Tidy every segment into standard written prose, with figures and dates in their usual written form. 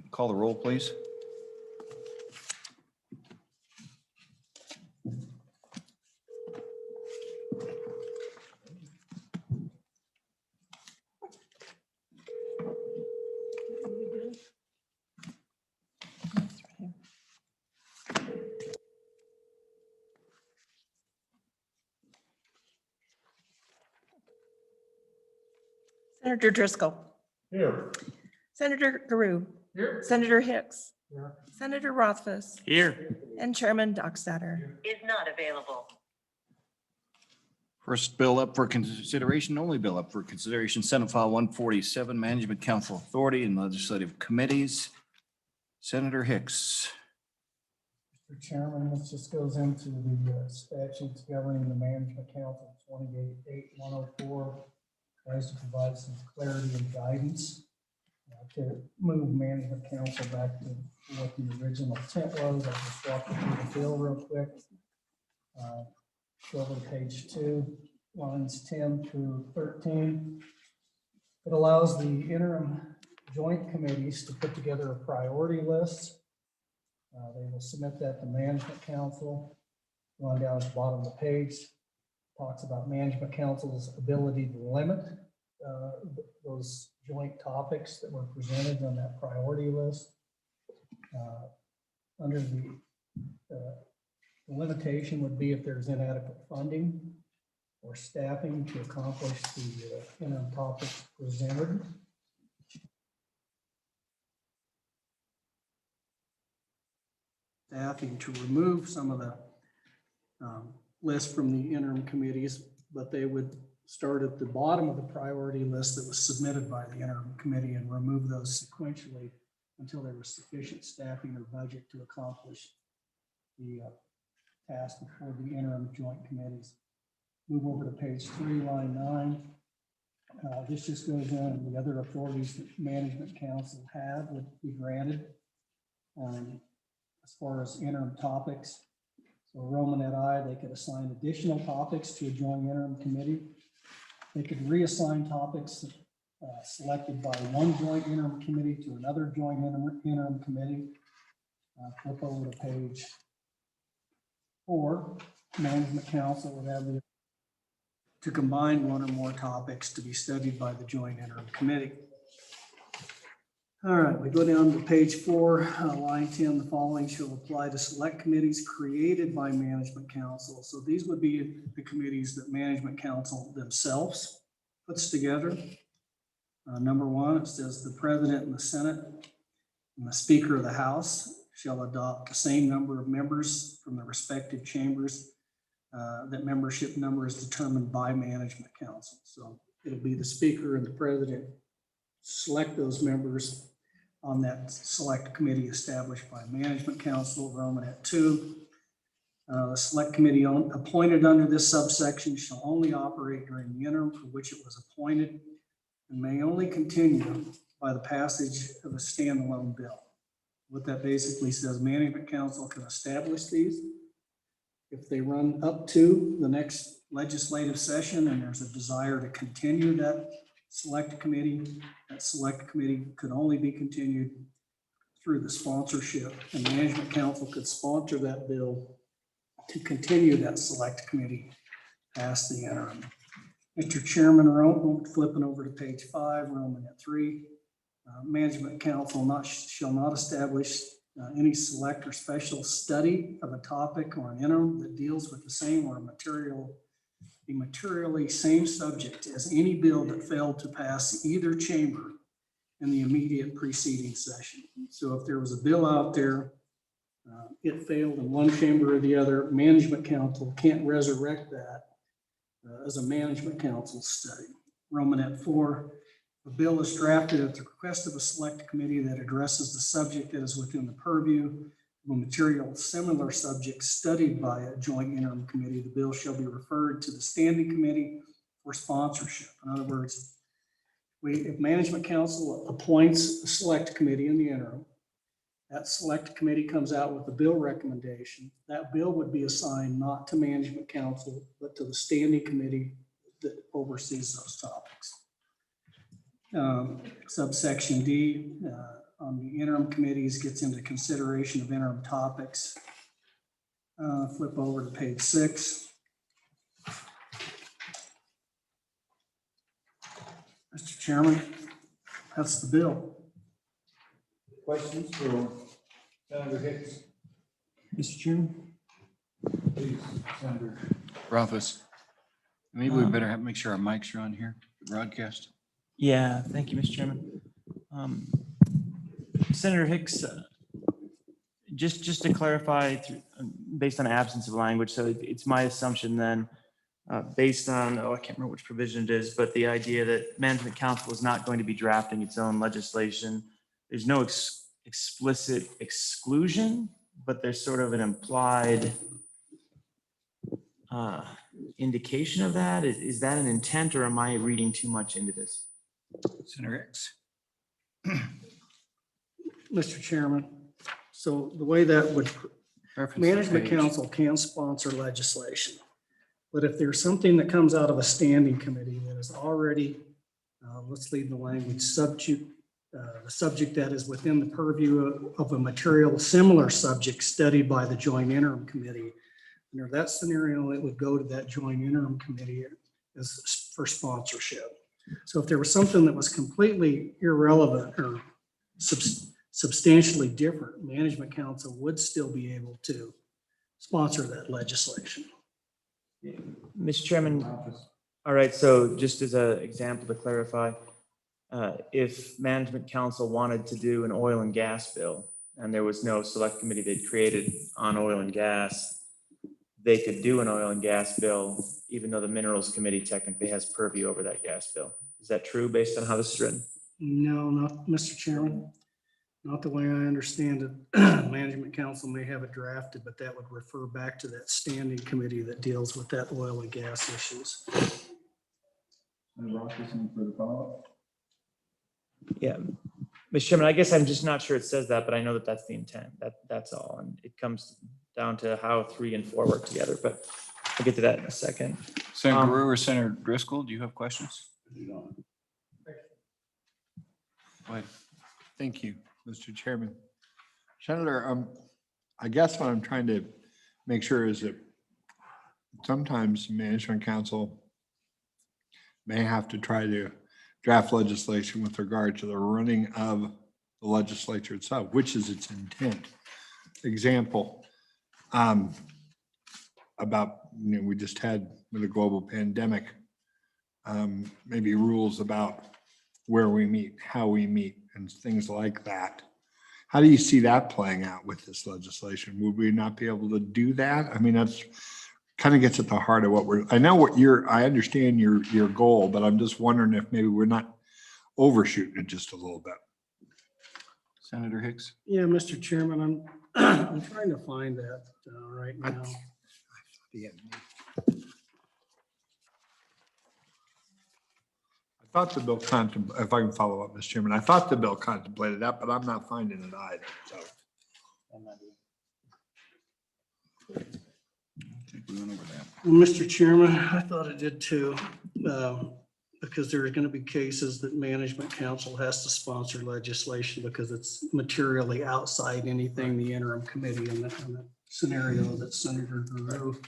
Call the roll, please. Senator Driscoll. Here. Senator Garou. Here. Senator Hicks. Here. Senator Rothfuss. Here. And Chairman Dockstader. Is not available. First bill up for consideration, only bill up for consideration, Senate File 147, Management Council Authority and Legislative Committees. Senator Hicks. Mr. Chairman, this just goes into the statutes governing the Management Council 28.8104, tries to provide some clarity and guidance to move Management Council back to what the original intent was. I'll just walk you through the bill real quick. Go over to page 2, lines 10 through 13. It allows the interim joint committees to put together a priority list. They will submit that to Management Council. Going down at the bottom of the page, talks about Management Council's ability to limit those joint topics that were presented on that priority list. Under the limitation would be if there's inadequate funding or staffing to accomplish the interim topics presented. Staffing to remove some of the list from the interim committees, but they would start at the bottom of the priority list that was submitted by the interim committee and remove those sequentially until there was sufficient staffing or budget to accomplish the task before the interim joint committees. Move over to page 3, line 9. This just goes in, and the other authorities that Management Council have would be granted as far as interim topics. So Romanet I, they could assign additional topics to a joint interim committee. They could reassign topics selected by one joint interim committee to another joint interim committee. Flip over to page 4. Management Council would have the to combine one or more topics to be studied by the joint interim committee. All right, we go down to page 4, line 10. The following shall apply to select committees created by Management Council. So these would be the committees that Management Council themselves puts together. Number 1, it says the President and the Senate and the Speaker of the House shall adopt the same number of members from the respective chambers. That membership number is determined by Management Council. So it'll be the Speaker and the President select those members on that select committee established by Management Council. Romanet 2. The select committee appointed under this subsection shall only operate during the interim for which it was appointed and may only continue by the passage of a standalone bill. What that basically says, Management Council can establish these. If they run up to the next legislative session and there's a desire to continue that select committee, that select committee could only be continued through the sponsorship, and Management Council could sponsor that bill to continue that select committee past the interim. Mr. Chairman, flipping over to page 5, Romanet 3. Management Council shall not establish any select or special study of a topic or an interim that deals with the same or materially same subject as any bill that failed to pass either chamber in the immediate preceding session. So if there was a bill out there, it failed in one chamber or the other, Management Council can't resurrect that as a Management Council study. Romanet 4, a bill is drafted at the request of a select committee that addresses the subject that is within the purview of a material similar subject studied by a joint interim committee. The bill shall be referred to the standing committee for sponsorship. In other words, if Management Council appoints a select committee in the interim, that select committee comes out with a bill recommendation. That bill would be assigned not to Management Council, but to the standing committee that oversees those topics. Subsection D, on the interim committees gets into consideration of interim topics. Flip over to page 6. Mr. Chairman, that's the bill. Questions for Senator Hicks? Mr. Chairman? Please, Senator Rothfuss. Maybe we better make sure our mics are on here, the broadcast. Yeah, thank you, Mr. Chairman. Senator Hicks, just to clarify, based on absence of language, so it's my assumption then, based on, I can't remember which provision it is, but the idea that Management Council is not going to be drafting its own legislation. There's no explicit exclusion, but there's sort of an implied indication of that. Is that an intent, or am I reading too much into this? Senator Hicks. Mr. Chairman, so the way that would, Reference the management page. council can sponsor legislation. But if there's something that comes out of a standing committee that is already, let's leave the language, the subject that is within the purview of a material similar subject studied by the joint interim committee. Under that scenario, it would go to that joint interim committee as for sponsorship. So if there was something that was completely irrelevant or substantially different, management council would still be able to sponsor that legislation. Mr. Chairman, all right, so just as an example to clarify, if Management Council wanted to do an oil and gas bill and there was no select committee they'd created on oil and gas, they could do an oil and gas bill, even though the Minerals Committee technically has purview over that gas bill. Is that true based on how this is written? No, not Mr. Chairman. Not the way I understand it. Management council may have it drafted, but that would refer back to that standing committee that deals with that oil and gas issues. Yeah. Mr. Chairman, I guess I'm just not sure it says that, but I know that that's the intent. That's all. And it comes down to how 3 and 4 work together, but I'll get to that in a second. Senator Rue or Senator Driscoll, do you have questions? Go ahead. Thank you, Mr. Chairman. Senator, I guess what I'm trying to make sure is that sometimes management council may have to try to draft legislation with regard to the running of the legislature itself, which is its intent. Example, about, we just had with a global pandemic, maybe rules about where we meet, how we meet, and things like that. How do you see that playing out with this legislation? Would we not be able to do that? I mean, that's kind of gets at the heart of what I understand your goal, but I'm just wondering if maybe we're not overshooting it just a little bit. Senator Hicks. Yeah, Mr. Chairman, I'm trying to find that right now. I thought the bill if I can follow up, Mr. Chairman, I thought the bill contemplated that, but I'm not finding it either. So We went over that. Well, Mr. Chairman, I thought it did too, because there are going to be cases that management council has to sponsor legislation because it's materially outside anything the interim committee in the scenario that Senator Giroux.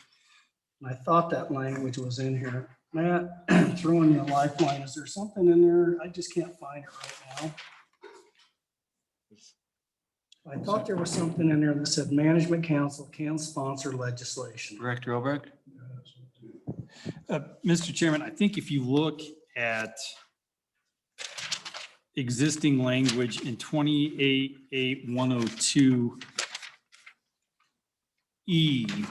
And I thought that language was in here. Matt, throwing you a lifeline. Is there something in there? I just can't find it right now. I thought there was something in there that said management council can sponsor legislation. Director Albrecht. Mr. Chairman, I think if you look at existing language in 28.8102E,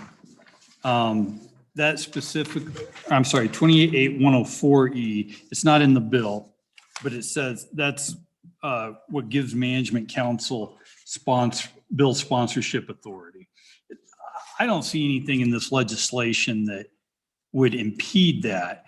that specific, I'm sorry, 28.8104E, it's not in the bill, but it says that's what gives management council bill sponsorship authority. I don't see anything in this legislation that would impede that.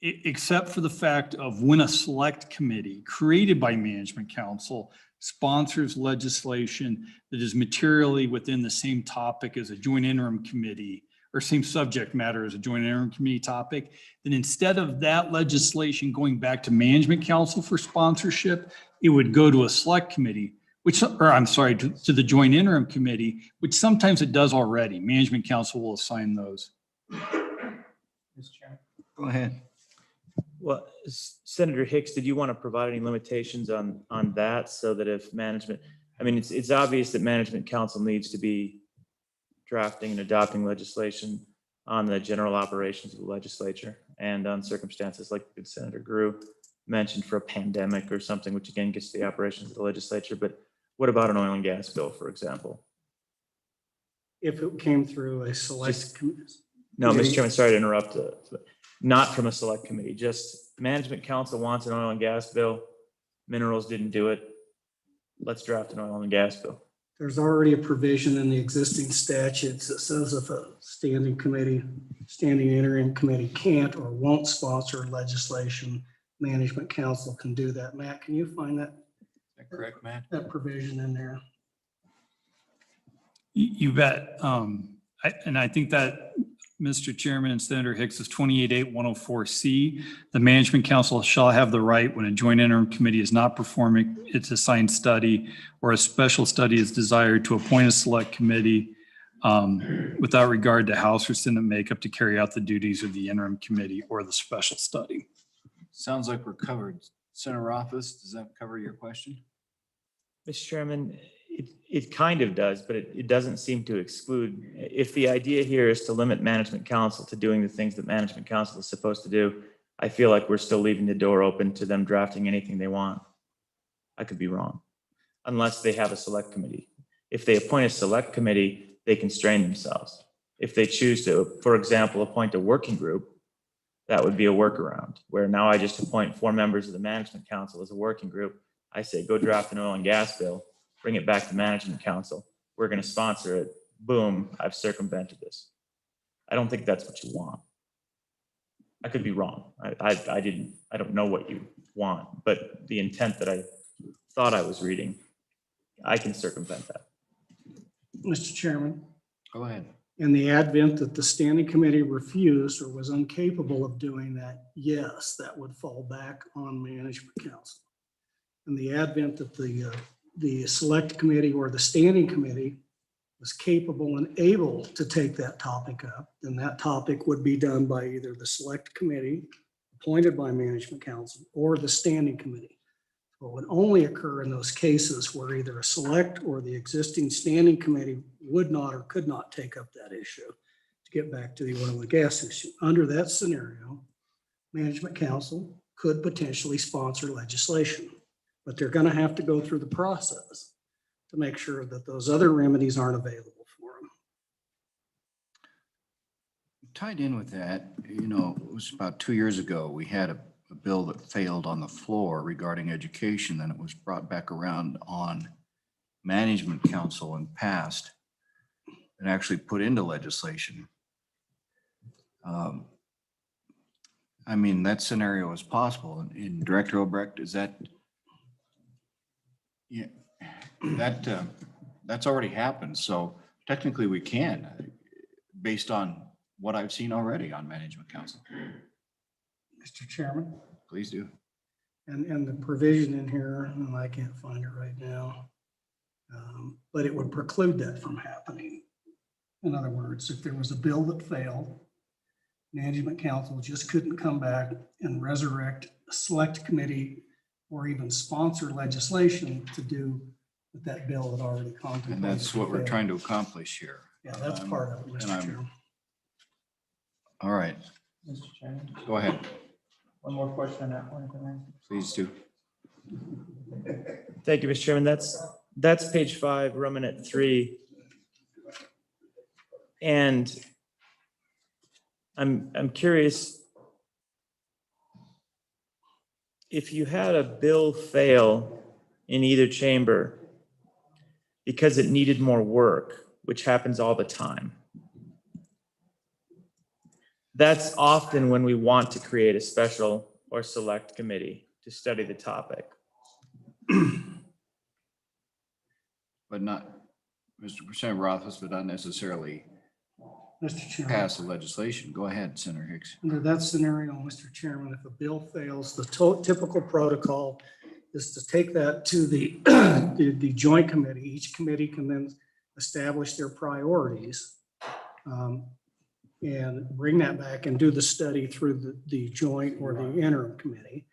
Except for the fact of when a select committee created by management council sponsors legislation that is materially within the same topic as a joint interim committee or same subject matter as a joint interim committee topic, then instead of that legislation going back to management council for sponsorship, it would go to a select committee, which, or I'm sorry, to the joint interim committee, which sometimes it does already. Management council will assign those. Mr. Chairman. Go ahead. Well, Senator Hicks, did you want to provide any limitations on that so that if management, I mean, it's obvious that management council needs to be drafting and adopting legislation on the general operations of the legislature and on circumstances like Senator Grew mentioned for a pandemic or something, which again gets to the operations of the legislature. But what about an oil and gas bill, for example? If it came through a select. No, committee- Mr. Chairman, sorry to interrupt. Not from a select committee, just management council wants an oil and gas bill. Minerals didn't do it. Let's draft an oil and gas bill. There's already a provision in the existing statutes that says if a standing interim committee can't or won't sponsor legislation, management council can do that. Matt, can you find that, Is that correct, Matt? that provision in there? You bet. And I think that, Mr. Chairman and Senator Hicks, is 288-104C. The management council shall have the right, when a joint interim committee is not performing its assigned study or a special study is desired, to appoint a select committee without regard to House or Senate makeup to carry out the duties of the interim committee or the special study. Sounds like we're covered. Senator Rothfuss, does that cover your question? Mr. Chairman, it kind of does, but it doesn't seem to exclude. If the idea here is to limit management council to doing the things that management council is supposed to do, I feel like we're still leaving the door open to them drafting anything they want. I could be wrong, unless they have a select committee. If they appoint a select committee, they constrain themselves. If they choose to, for example, appoint a working group, that would be a workaround, where now I just appoint 4 members of the management council as a working group. I say, go draft an oil and gas bill, bring it back to management council. We're going to sponsor it. Boom, I've circumvented this. I don't think that's what you want. I could be wrong. I don't know what you want, but the intent that I thought I was reading, I can circumvent that. Mr. Chairman, Go ahead. in the advent that the standing committee refused or was incapable of doing that, yes, that would fall back on management council. In the advent that the select committee or the standing committee was capable and able to take that topic up, then that topic would be done by either the select committee appointed by management council or the standing committee. So it would only occur in those cases where either a select or the existing standing committee would not or could not take up that issue. To get back to the oil and gas issue, under that scenario, management council could potentially sponsor legislation, but they're going to have to go through the process to make sure that those other remedies aren't available for them. Tied in with that, you know, it was about 2 years ago, we had a bill that failed on the floor regarding education, then it was brought back around on management council and passed and actually put into legislation. I mean, that scenario is possible. And Director Obrecht, is that, yeah, that's already happened. So technically we can, based on what I've seen already on management council. Mr. Chairman, Please do. and the provision in here, and I can't find it right now, but it would preclude that from happening. In other words, if there was a bill that failed, management council just couldn't come back and resurrect a select committee or even sponsor legislation to do what that bill had already contemplated. And that's what we're trying to accomplish here. Yeah, that's part of it, and Mr. I'm- Chairman. All right, Mr. Chairman, go ahead. one more question on that one. Please do. Thank you, Mr. Chairman. That's page 5, Romanet 3. And I'm curious, if you had a bill fail in either chamber because it needed more work, which happens all the time, that's often when we want to create a special or select committee to study the topic. But not, Mr. Rothfuss, but not necessarily Mr. Chairman, pass the legislation. Go ahead, Senator Hicks. under that scenario, Mr. Chairman, if a bill fails, the typical protocol is to take that to the, the joint committee. Each committee can then establish their priorities and bring that back and do the study through the joint or the interim committee.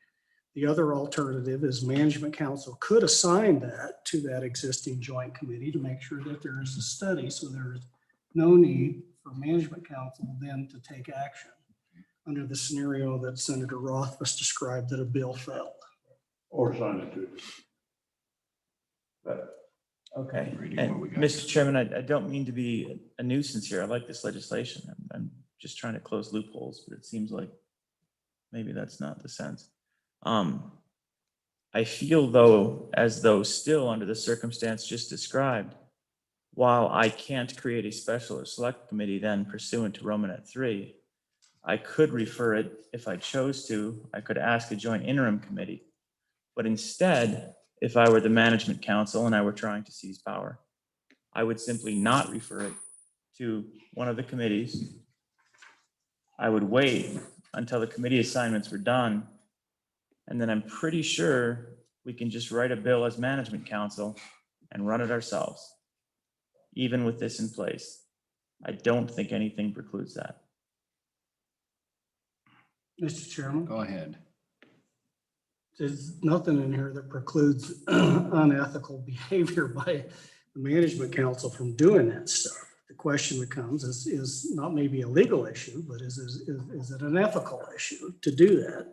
The other alternative is management council could assign that to that existing joint committee to make sure that there is a study. So there's no need for management council then to take action under the scenario that Senator Rothfuss described, that a bill failed. Or sign it to. Okay, Reading and what we got. Mr. Chairman, I don't mean to be a nuisance here. I like this legislation. I'm just trying to close loopholes, but it seems like maybe that's not the sense. I feel though, as though still under the circumstance just described, while I can't create a special or select committee then pursuant to Romanet 3, I could refer it, if I chose to, I could ask a joint interim committee. But instead, if I were the management council and I were trying to seize power, I would simply not refer it to one of the committees. I would wait until the committee assignments were done. And then I'm pretty sure we can just write a bill as management council and run it ourselves. Even with this in place, I don't think anything precludes that. Mr. Chairman, Go ahead. there's nothing in here that precludes unethical behavior by the management council from doing that stuff. The question becomes is not maybe a legal issue, but is it an ethical issue to do that?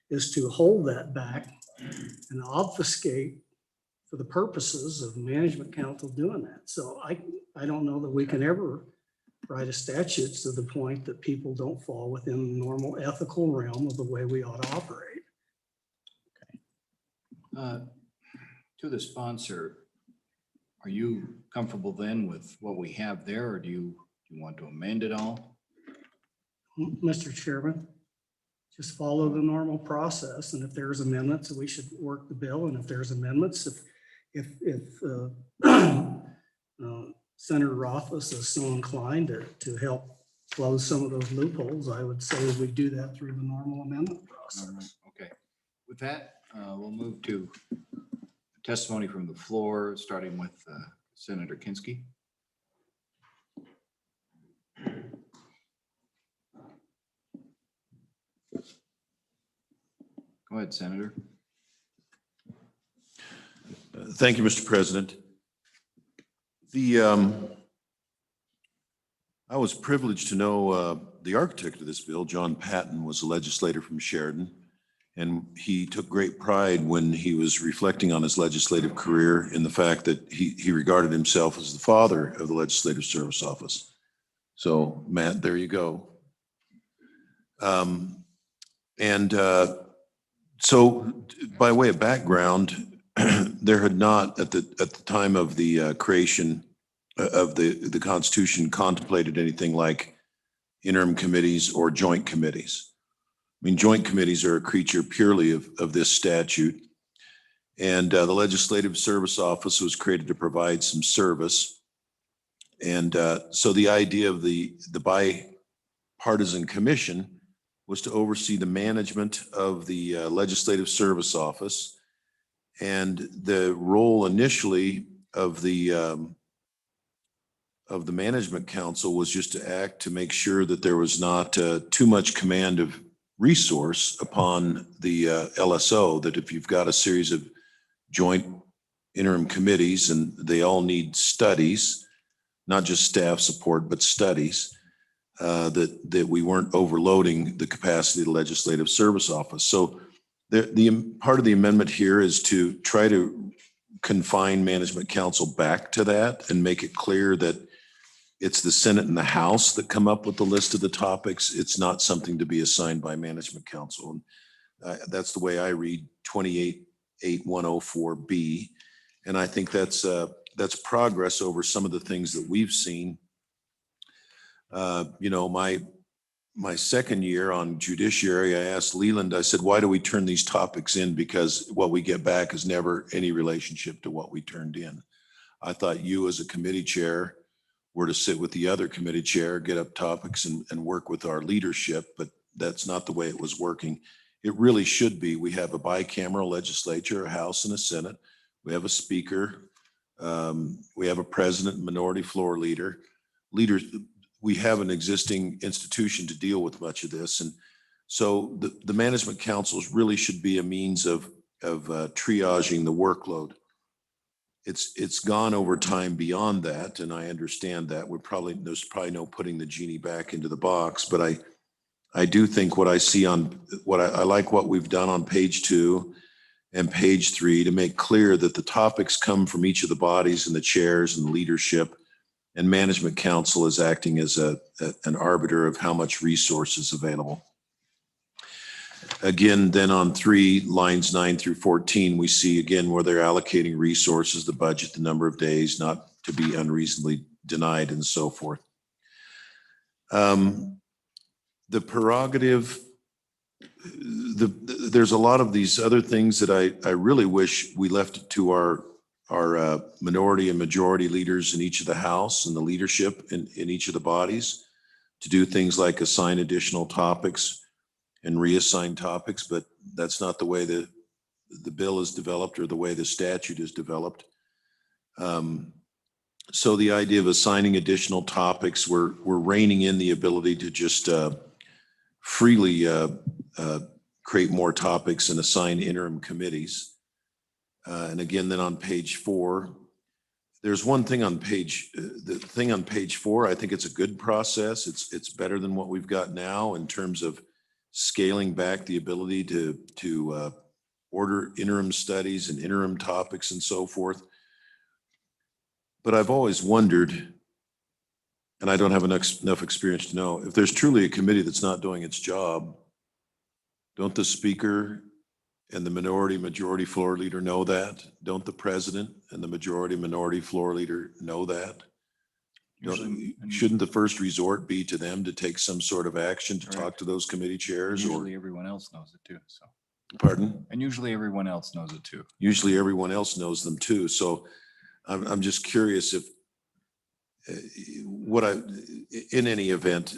Is to hold that back and obfuscate for the purposes of management council doing that. So I don't know that we can ever write a statute to the point that people don't fall within the normal ethical realm of the way we ought to operate. To the sponsor, are you comfortable then with what we have there, or do you want to amend it all? Mr. Chairman, just follow the normal process. And if there's amendments, we should work the bill. And if there's amendments, if Senator Rothfuss is so inclined to help close some of those loopholes, I would say we do that through the normal amendment process. Okay, with that, we'll move to testimony from the floor, starting with Senator Kinski. Go ahead, Senator. Thank you, Mr. President. I was privileged to know the architect of this bill, John Patton, was a legislator from Sheridan, and he took great pride when he was reflecting on his legislative career in the fact that he regarded himself as the father of the Legislative Service Office. So, Matt, there you go. So by way of background, there had not at the time of the creation of the Constitution contemplated anything like interim committees or joint committees. I mean, joint committees are a creature purely of this statute. And the Legislative Service Office was created to provide some service. And so the idea of the bipartisan commission was to oversee the management of the Legislative Service Office. And the role initially of the Management Council was just to act to make sure that there was not too much command of resource upon the LSO, that if you've got a series of joint interim committees and they all need studies, not just staff support, but studies, that we weren't overloading the capacity of the Legislative Service Office. So the part of the amendment here is to try to confine Management Council back to that and make it clear that it's the Senate and the House that come up with the list of the topics. It's not something to be assigned by Management Council. And that's the way I read 28.8104B. And I think that's progress over some of the things that we've seen. You know, my second year on judiciary, I asked Leland, I said, why do we turn these topics in? Because what we get back is never any relationship to what we turned in. I thought you as a committee chair were to sit with the other committee chair, get up topics and work with our leadership, but that's not the way it was working. it really should be. We have a bicameral legislature, a House and a Senate. We have a speaker. We have a president, minority floor leader. Leaders, we have an existing institution to deal with much of this. And so the management councils really should be a means of triaging the workload. It's gone over time beyond that, and I understand that. There's probably no putting the genie back into the box, but I do think what I see on I like what we've done on page 2 and page 3 to make clear that the topics come from each of the bodies and the chairs and the leadership, and management council is acting as an arbiter of how much resource is available. Again, then on 3 lines 9 through 14, we see again where they're allocating resources, the budget, the number of days, not to be unreasonably denied, and so forth. The prerogative, there's a lot of these other things that I really wish we left to our minority and majority leaders in each of the House and the leadership in each of the bodies to do things like assign additional topics and reassign topics, but that's not the way the bill is developed or the way the statute is developed. So the idea of assigning additional topics, we're reining in the ability to just freely create more topics and assign interim committees. And again, then on page 4, there's one thing on the thing on page 4, I think it's a good process. It's better than what we've got now in terms of scaling back the ability to order interim studies and interim topics and so forth. But I've always wondered, and I don't have enough experience to know, if there's truly a committee that's not doing its job, don't the speaker and the majority floor leader know that? Don't the president and the minority floor leader know that? Shouldn't the first resort be to them to take some sort of action to talk to those committee chairs? Or Usually everyone else knows it too, so. pardon? And usually everyone else knows it too. Usually everyone else knows them too. So I'm just curious if in any event,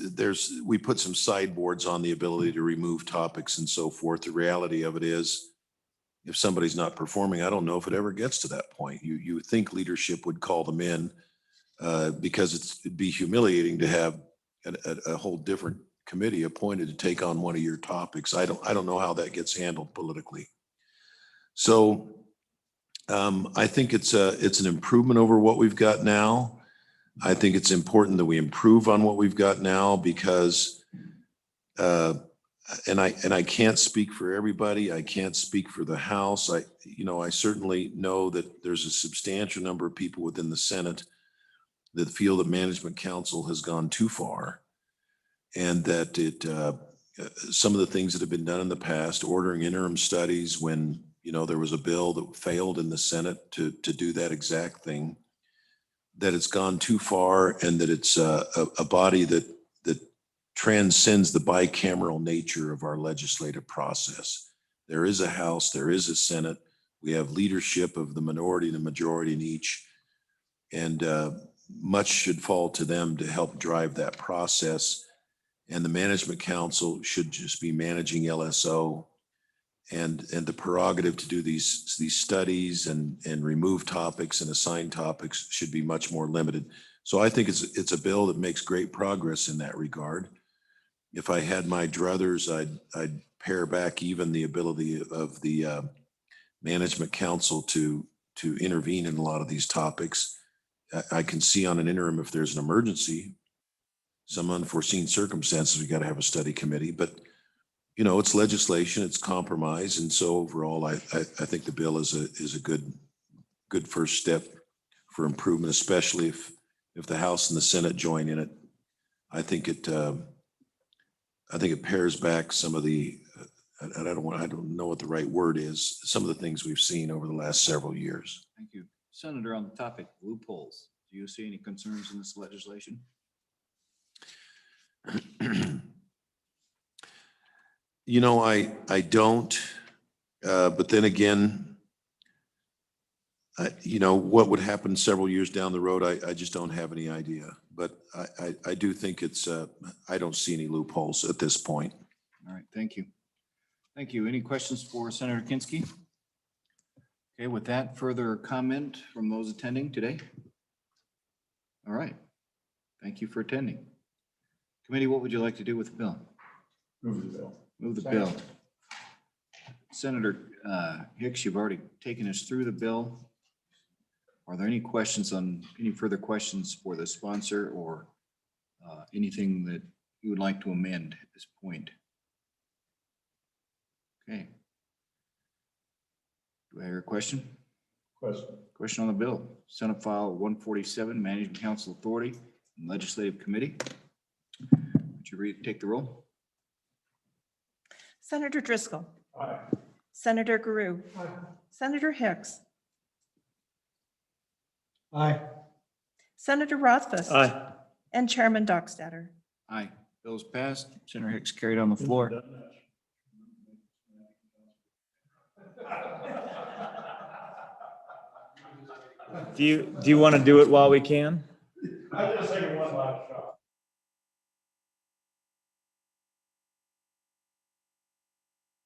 we put some sideboards on the ability to remove topics and so forth. The reality of it is, if somebody's not performing, I don't know if it ever gets to that point. You think leadership would call them in because it'd be humiliating to have a whole different committee appointed to take on one of your topics. I don't know how that gets handled politically. So I think it's an improvement over what we've got now. I think it's important that we improve on what we've got now because, and I can't speak for everybody. I can't speak for the House. I certainly know that there's a substantial number of people within the Senate that feel that management council has gone too far, and that some of the things that have been done in the past, ordering interim studies when there was a bill that failed in the Senate to do that exact thing, that it's gone too far, and that it's a body that transcends the bicameral nature of our legislative process. There is a House, there is a Senate. We have leadership of the minority and the majority in each, and much should fall to them to help drive that process. And the management council should just be managing LSO, and the prerogative to do these studies and remove topics and assign topics should be much more limited. So I think it's a bill that makes great progress in that regard. If I had my druthers, I'd pare back even the ability of the management council to intervene in a lot of these topics. I can see on an interim, if there's an emergency, some unforeseen circumstances, we got to have a study committee, but it's legislation, it's compromise. And so overall, I think the bill is a good first step for improvement, especially if the House and the Senate join in it. I think it pares back some of the, I don't know what the right word is, some of the things we've seen over the last several years. Thank you. Senator, on the topic, loopholes, do you see any concerns in this legislation? I don't, but then again, what would happen several years down the road, I just don't have any idea. But I do think I don't see any loopholes at this point. All right, thank you. Thank you. Any questions for Senator Kinski? Okay, with that, further comment from those attending today? All right. Thank you for attending. Committee, what would you like to do with the bill? Move the bill. Move the bill. Senator Hicks, you've already taken us through the bill. Are there any questions any further questions for the sponsor or anything that you would like to amend at this point? Okay. Do I hear a question? Question. Question on the bill. Senate File 147, Management Council Authority and Legislative Committee. Would you take the roll? Senator Driscoll. Aye. Senator Guru. Senator Hicks. Aye. Senator Rothfuss. Aye. And Chairman Dockstader. Aye. Bill's passed. Senator Hicks carried on the floor. Do you want to do it while we can? I'm just taking one last shot.